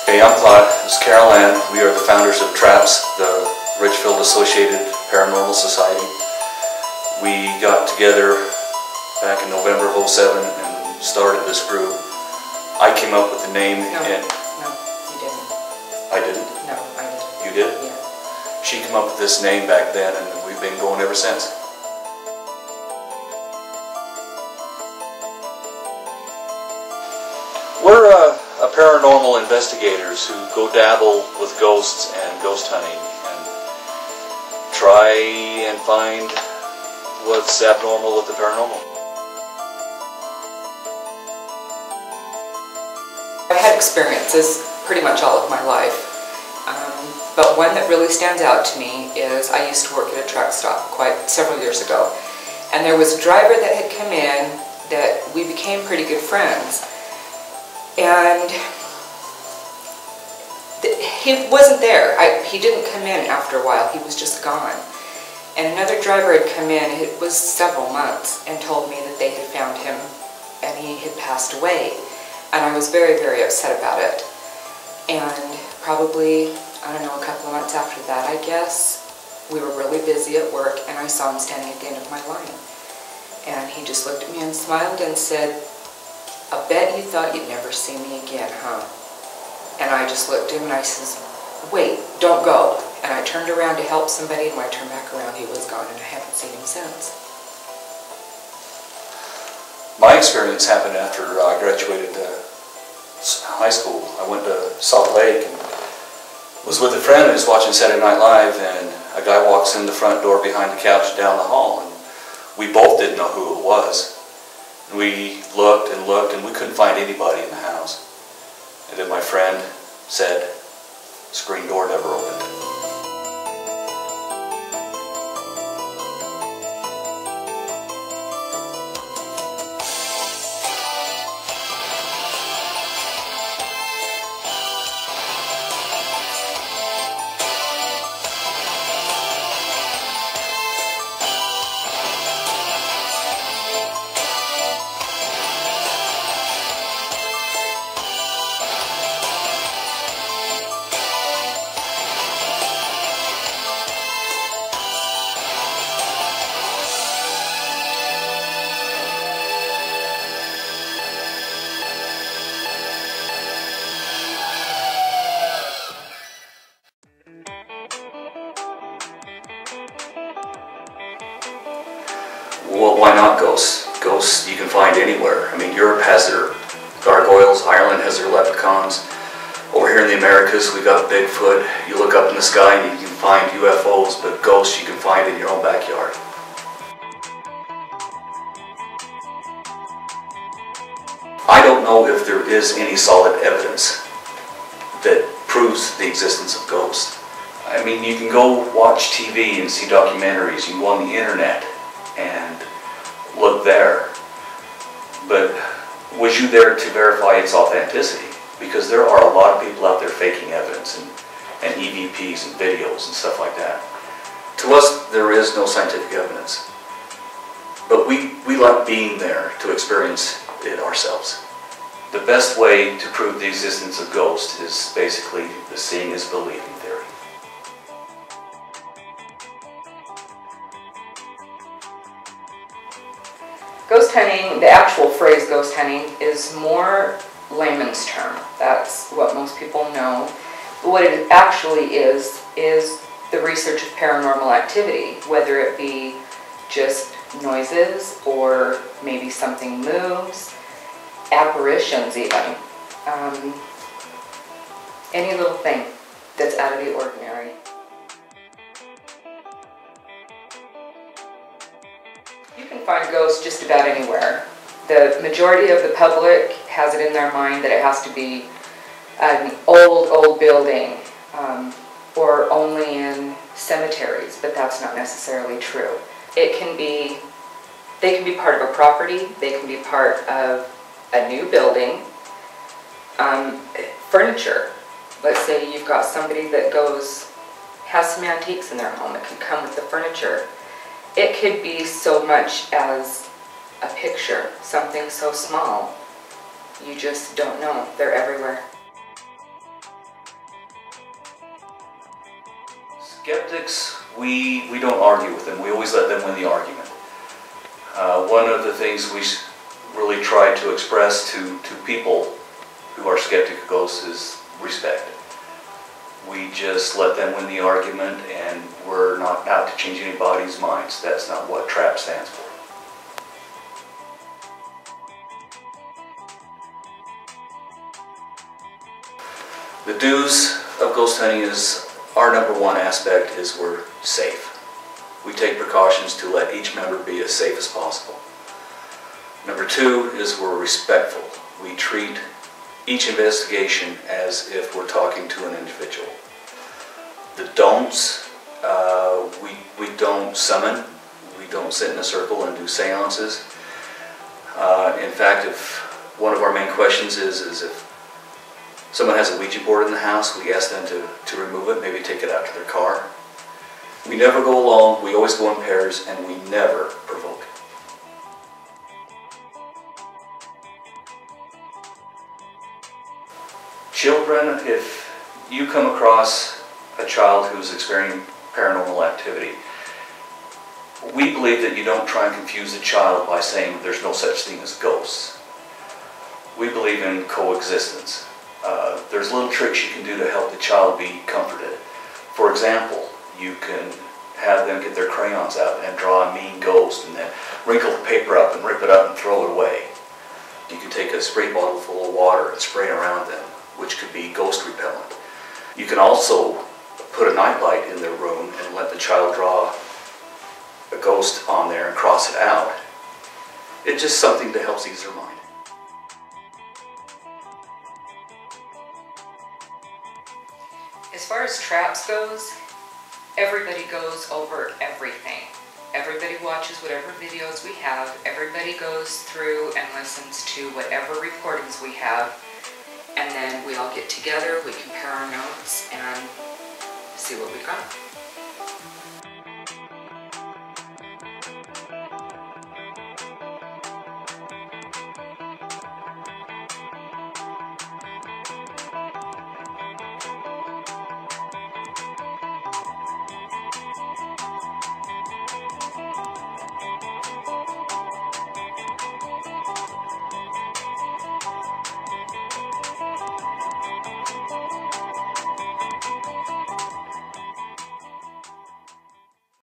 Hey, I'm Claude. This is Carol Ann. We are the founders of TRAPS, the Richfield Associated Paranormal Society. We got together back in November of '07 and started this group. I came up with the name. No, you didn't. I didn't? No, I did. You did? Yeah. She came up with this name back then, and we've been going ever since. We're paranormal investigators who go dabble with ghosts and ghost hunting and try and find what's abnormal with the paranormal. I had experiences pretty much all of my life, but one that really stands out to me is I used to work at a truck stop quite several years ago, and there was a driver that had come in that we became pretty good friends. And he wasn't there. He didn't come in after a while. He was just gone. And another driver had come in, it was several months, and told me that they had found him and he had passed away. And I was very, very upset about it. And probably, I don't know, a couple of months after that, I guess, we were really busy at work and I saw him standing at the end of my line. And he just looked at me and smiled and said, "I bet you thought you'd never see me again, huh?" And I just looked at him and I says, "Wait, don't go." And I turned around to help somebody, and when I turned back around, he was gone, and I haven't seen him since. My experience happened after I graduated high school. I went to Salt Lake and was with a friend and was watching Saturday Night Live, and a guy walks in the front door behind the couch down the hall, and we both didn't know who it was. We looked and looked, and we couldn't find anybody in the house. And then my friend said, "Screen door never opened." Well, why not ghosts? Ghosts you can find anywhere. I mean, Europe has their gargoyles, Ireland has their leprechauns. Over here in the Americas, we got Bigfoot. You look up in the sky and you can find UFOs, but ghosts you can find in your own backyard. I don't know if there is any solid evidence that proves the existence of ghosts. I mean, you can go watch TV and see documentaries. You can go on the internet and look there. But was you there to verify its authenticity? Because there are a lot of people out there faking evidence and EVPs and videos and stuff like that. To us, there is no scientific evidence. But we like being there to experience it ourselves. The best way to prove the existence of ghosts is basically the seeing is believing theory. Ghost hunting, the actual phrase ghost hunting, is more layman's term. That's what most people know. But what it actually is the research of paranormal activity, whether it be just noises or maybe something moves, apparitions even. Any little thing that's out of the ordinary. You can find ghosts just about anywhere. The majority of the public has it in their mind that it has to be an old building or only in cemeteries, but that's not necessarily true. They can be part of a property, they can be part of a new building, furniture. Let's say you've got somebody that has some antiques in their home, it can come with the furniture. It could be so much as a picture, something so small. You just don't know. They're everywhere. Skeptics, we don't argue with them. We always let them win the argument. One of the things we really try to express to people who are skeptic of ghosts is respect. We just let them win the argument, and we're not out to change anybody's minds. That's not what TRAP stands for. The do's of ghost hunting is, our number one aspect is we're safe. We take precautions to let each member be as safe as possible. Number two is we're respectful. We treat each investigation as if we're talking to an individual. The don'ts, we don't summon, we don't sit in a circle and do seances. In fact, if one of our main questions is if someone has a Ouija board in the house, we ask them to remove it, maybe take it out to their car. We never go alone, we always go in pairs, and we never provoke. Children, if you come across a child who's experiencing paranormal activity, we believe that you don't try and confuse the child by saying there's no such thing as ghosts. We believe in coexistence. There's little tricks you can do to help the child be comforted. For example, you can have them get their crayons out and draw a mean ghost and then wrinkle the paper up and rip it up and throw it away. You can take a spray bottle full of water and spray it around them, which could be ghost repellent. You can also put a nightlight in their room and let the child draw a ghost on there and cross it out. It's just something that helps ease their mind. As far as traps goes, everybody goes over everything. Everybody watches whatever videos we have. Everybody goes through and listens to whatever recordings we have. And then we all get together, we compare our notes, and see what we got.